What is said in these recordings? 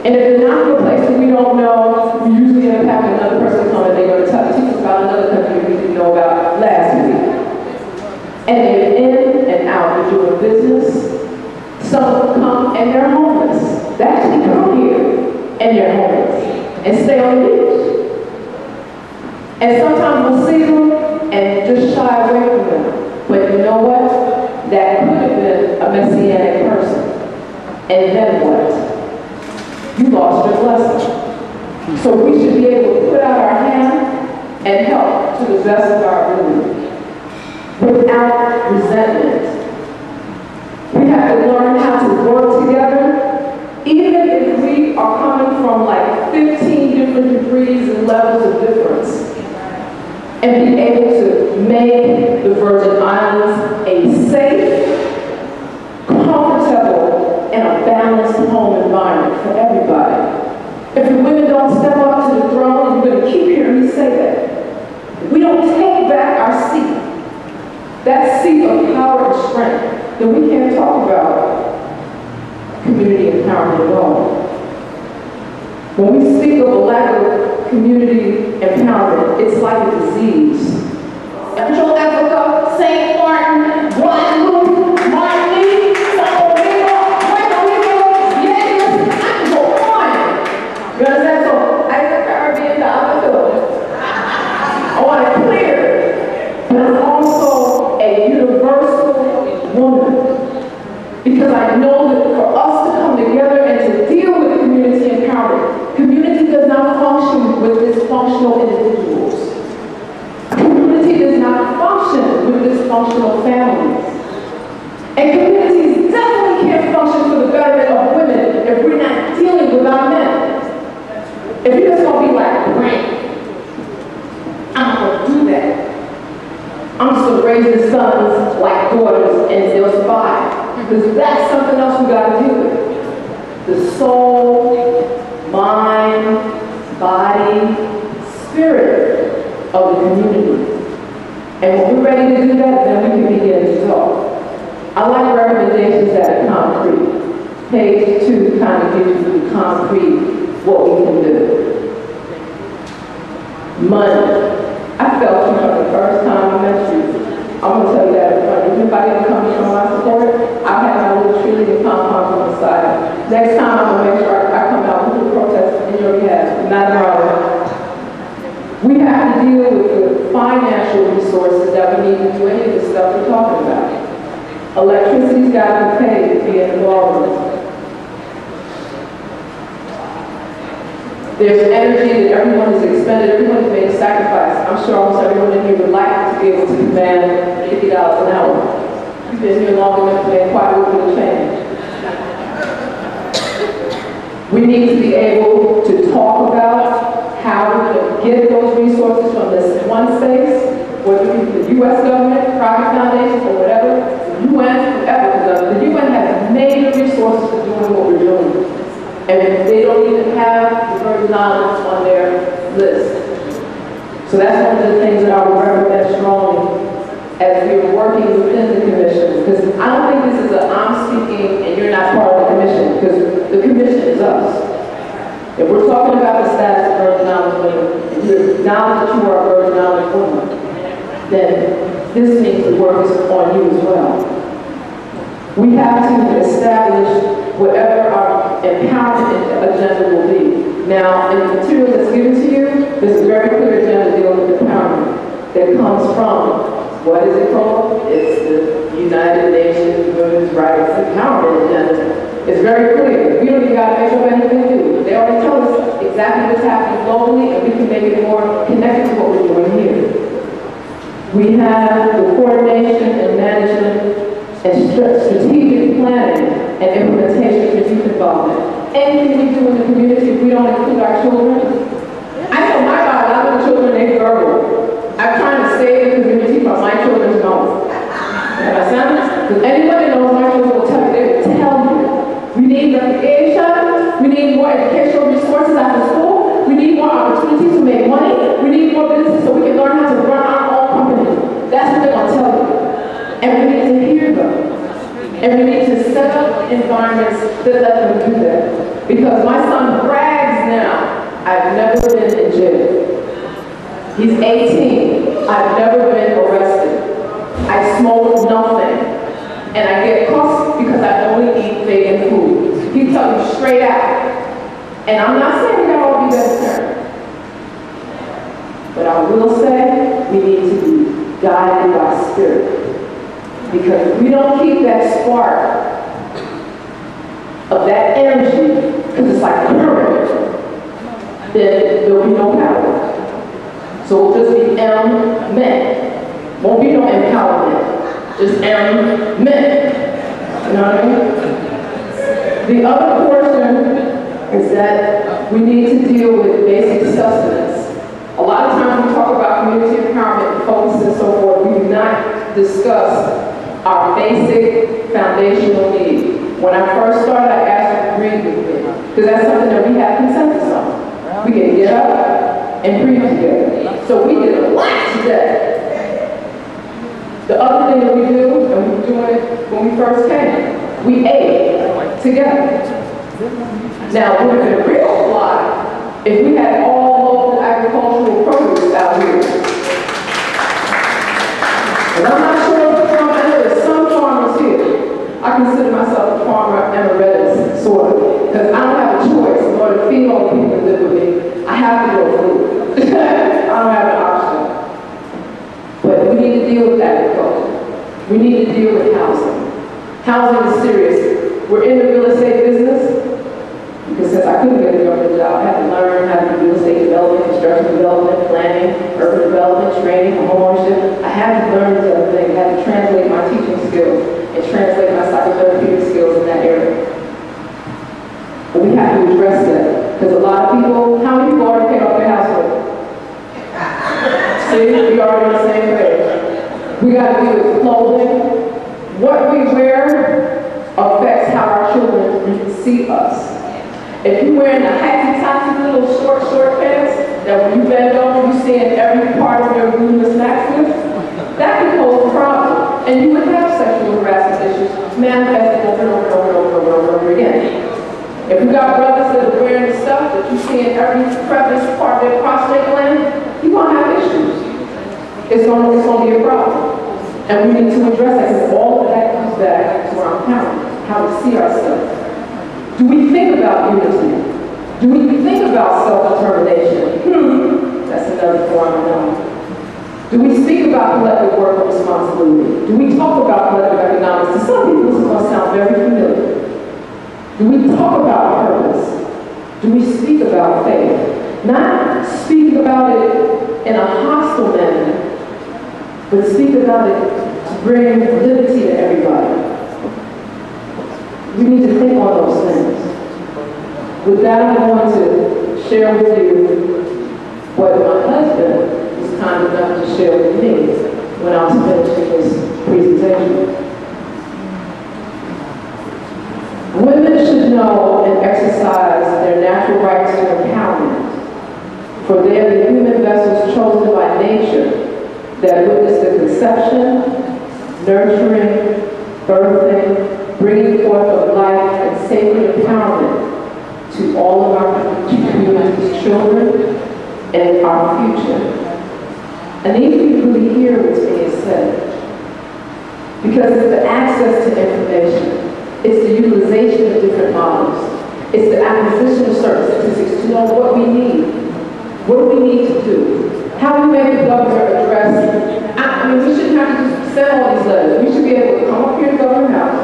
And if they're not from a place that we don't know, we usually end up having another person come and they're going to teach us about another country we didn't know about last week. And they're in and out, they're doing business. Some come and they're homeless. They actually come here and they're homeless and stay on the beach. And sometimes we'll see them and just shy away from them. But you know what? That could have been a messianic person. And then what? You lost your blessing. So we should be able to put out our hand and help to the best of our ability without resentment. We have to learn how to work together, even if we are coming from like 15 different degrees and levels of difference, and be able to make the Virgin Islands a safe, comfortable, and a balanced home environment for everybody. If the women don't step up to the throne, and you're going to keep hearing me say that, we don't take back our seat, that seat of power and strength, then we can't talk about community empowerment at all. When we speak of a lack of community empowerment, it's like a disease. Central Africa, St. Martin, Guadeloupe, Martinique, Sao Rico, Puerto Rico, yes, I can go on. You understand? So I the Caribbean to Africa. I want it clear, but I'm also a universal woman, because I know that for us to come together and to deal with community empowerment, community does not function with dysfunctional individuals. Community does not function with dysfunctional families. And communities definitely can't function for the betterment of women if we're not dealing with our men. If you're just going to be like, great, I'm not going to do that. I'm just going to raise the sons like daughters and they'll survive. Because that's something else we got to deal with. The soul, mind, body, spirit of the community. And when we're ready to do that, then we can begin to talk. I like recommendations that are concrete. Page 2 kind of gives you the concrete what we can do. Money. I felt you from the first time I met you. I'm going to tell you that in front. If anybody ever comes from my support, I've had my little trillion pom-poms on the side. Next time I'm going to make sure I come out with a protest in your behalf. Not a problem. We have to deal with the financial resources that we need to do any of the stuff we're talking about. Electricity's got to be paid to be in the ballroom. There's energy that everyone has expended, everyone has made a sacrifice. I'm sure almost everyone in here would like to be able to command $50 an hour. You've been here long enough to make quite a little bit of change. We need to be able to talk about how we can get those resources from this one space, whether it be the U.S. government, private foundations, or whatever, the UN, whoever. The UN has major resources for doing what we're doing. And they don't even have the Virgin Islands on their list. So that's one of the things that I would recommend strongly as we're working within the commission. Because I don't think this is a I'm speaking and you're not part of the commission, because the commission is us. If we're talking about the status of Virgin Islands women, and you acknowledge that you are a Virgin Islands woman, then this means the work is on you as well. We have to establish whatever our empowerment agenda will be. Now, in the material that's given to you, there's a very clear agenda dealing with empowerment that comes from, what is it called? It's the United Nations Women's Rights Empowerment Agenda. It's very clear. We don't even got to make up anything new. They already tell us exactly what's happening globally, and we can make it more connected to what we're doing here. We have the coordination and management and strategic planning and implementation for youth involvement. Anything we do in the community, if we don't include our children. I know my biological children, they're verbal. I'm trying to save the community from my children's mouth. Understand? Because anybody knows my children will tell you, they will tell you. We need recreation, we need more educational resources after school, we need more opportunities to make money, we need more business so we can learn how to run our own company. That's what they're going to tell you. And we need to hear them. And we need to set up environments that let them do that. Because my son He's 18. I've never been arrested. I smoke nothing. And I get cussed because I only eat vegan food. He tells me straight out. And I'm not saying we gotta all be vegetarian. But I will say we need to be guided by spirit. Because if we don't keep that spark of that energy, because it's like current, then there'll be no power. So it'll just be men. Won't be no empowerment. Just men. You know what I mean? The other portion is that we need to deal with basic sustenance. A lot of times we talk about community empowerment and focus and so forth. We do not discuss our basic foundational needs. When I first started, I asked you to breathe with me, because that's something that we have consensus on. We can get up and breathe together. So we did a lot today. The other thing that we do, and we were doing it when we first came, we ate together. Now, it would have been a real lot if we had all local agricultural produce out here. And I'm not sure if I know there's some farmers here. I consider myself a farmer emeritus, sort of, because I don't have a choice in order to feed all the people that live with me. I have to grow food. I don't have an option. But we need to deal with agriculture. We need to deal with housing. Housing is serious. We're in the real estate business, because since I couldn't get a government job, I had to learn how to do real estate development, construction development, planning, urban development, training, homeownership. I had to learn these other things. I had to translate my teaching skills and translate my psychotherapeutic skills in that area. But we have to address that, because a lot of people, how many people already paid off their household? See, we already on the same page. We got to deal with clothing. What we wear affects how our children see us. If you're wearing a hacky-tacky little short pants that when you bend over, you see in every part of your gluteus maximus, that can pose a problem. And you would have sexual harassment issues manifested over and over again. If you got brothers that are wearing the stuff that you see in every crevice part of their prostate gland, you're going to have issues. It's going to be a problem. And we need to address that, because all of that comes back to our empowerment, how we see ourselves. Do we think about unity? Do we think about self-determination? That's another form of knowledge. Do we speak about collective work and responsibility? Do we talk about collective economics? To some people, this is going to sound very familiar. Do we talk about purpose? Do we speak about faith? Not speak about it in a hostile manner, but speak about it to bring liberty to everybody. We need to think on those things. With that, I'm going to share with you what my husband was kind enough to share with me when I was finishing this presentation. Women should know and exercise their natural rights to empowerment, for they are the human vessels chosen by nature that witness the conception, nurturing, birthing, bringing forth of life and sacred empowerment to all of our community's children and our future. I need you to really hear what's being said, because it's the access to information, it's the utilization of different models, it's the acquisition of certain statistics to know what we need, what do we need to do, how do we make the governor address. I mean, we shouldn't have to just send all these letters. We should be able to come up here to Government House,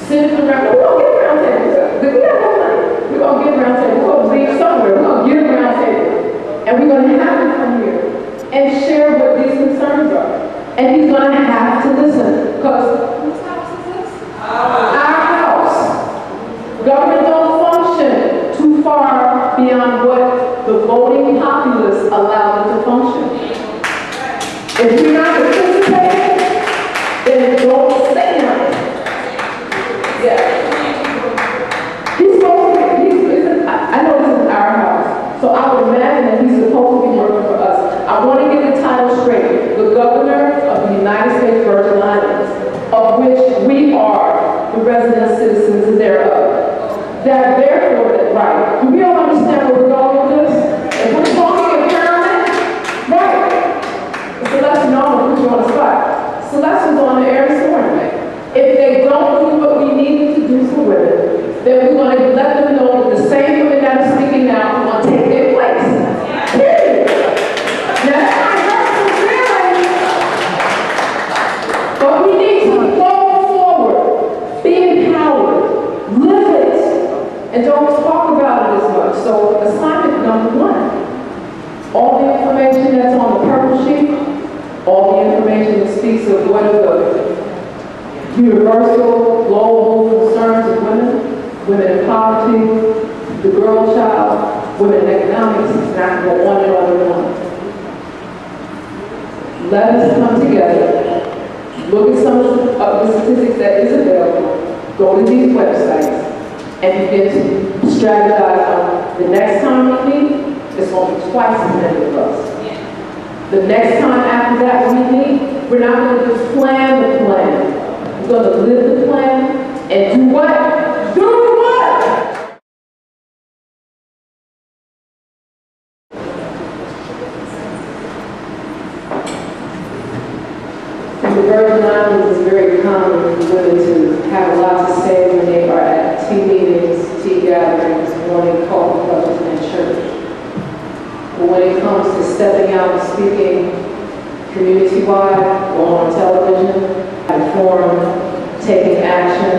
sit around. We're going to get around tables. We got no money. We're going to get around tables. We're going to leave somewhere. We're going to get around tables. And we're going to have to come here and share what these concerns are. And he's going to have to listen. Because whose house is this? Our house. Government don't function too far beyond what the voting populace allow them to function. If you're not participating, then don't say nothing. Yeah. He's supposed to be, I know this is our house, so I would imagine that he's supposed to be working for us. I want to get the title straight. The Governor of the United States Virgin Islands, of which we are the resident citizens thereof. That therefore is right. Do we all understand where we're going with this? If we're talking empowerment, right? then we're going to let them know that the same women that are speaking now are going to take their place. Period. Now, that hurts some feelings, but we need to go forward, be empowered, live it, and don't talk about it as much. So, assignment number 1, all the information that's on the purple sheet, all the information that speaks of what are the universal, global concerns of women, women in poverty, the girl child, women in economics, and I can go on and on and on. Let us come together, look at some of the statistics that is available, go to these websites, and begin to strategize on the next time we meet, it's going to be twice as many of us. The next time after that we meet, we're not going to just plan the plan. We're going to live the plan and do what? Do what? In the Virgin Islands, it's very common for women to have a lot to say when they are at tea meetings, tea gatherings, morning coffee clubs, and church. But when it comes to stepping out and speaking community-wide, going on television, at forum, taking action,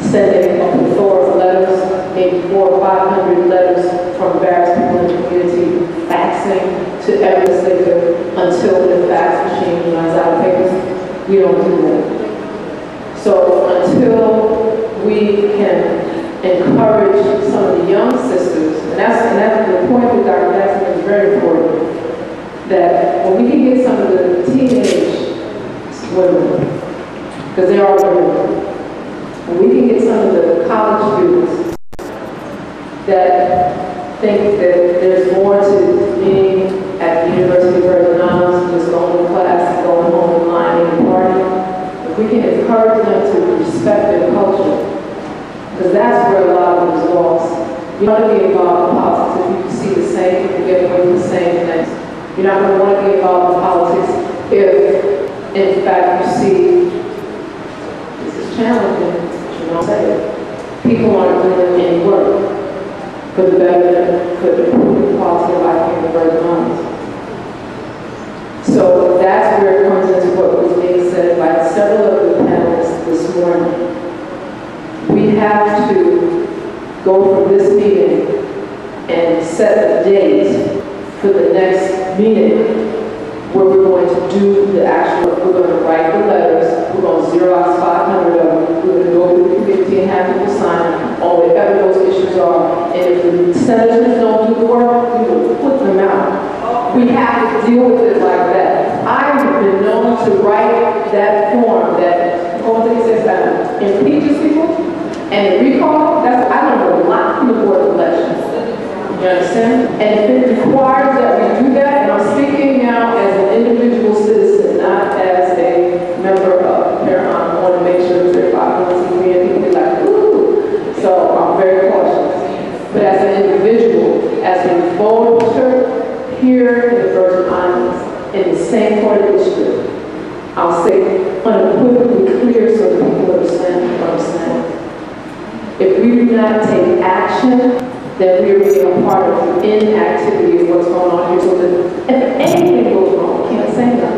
sending a plethora of letters, maybe 400 or 500 letters from various people in the community, faxing to every legislator until the fax machine runs out of papers. We don't do that. So until we can encourage some of the young sisters, and that's the point with Dr. Jackson is very important, that when we can get some of the teenage women, because they are women, when we can get some of the college students that think that there's more to being at the University of Virgin Islands than just going to class, going home and lying and partying, if we can encourage them to respect their culture, because that's where a lot of them is lost. You want to be involved in politics if you can see the same people get away with the same things. You're not going to want to get involved in politics if, in fact, you see this is challenging, you know what I'm saying? People aren't doing any work for the betterment, for the quality of life here in the Virgin Islands. So that's where it comes into what was being said by several of the panelists this morning. We have to go from this meeting and set a date for the next meeting where we're going to do the actual, we're going to write the letters, we're going to Xerox 500 of them, we're going to go to the committee and have people sign on whatever those issues are. And if the senators don't do the work, we will put them out. We have to deal with it like that. I've been known to write that form that impeaches people and recall. That's, I learned a lot from the Board of Elections. You understand? And if it requires that we do that, and I'm speaking now as an individual citizen, not as a member of Per Ankh. I want to make sure that they're 501c3 and people be like, ooh. So I'm very cautious. But as an individual, as a voter here in the Virgin Islands, in the same part of district, I'll say unequivocally clear so that people understand what I'm saying. If we do not take action, then we are being a part of the inactivity of what's going on here. So that if anything goes wrong, we can't say nothing.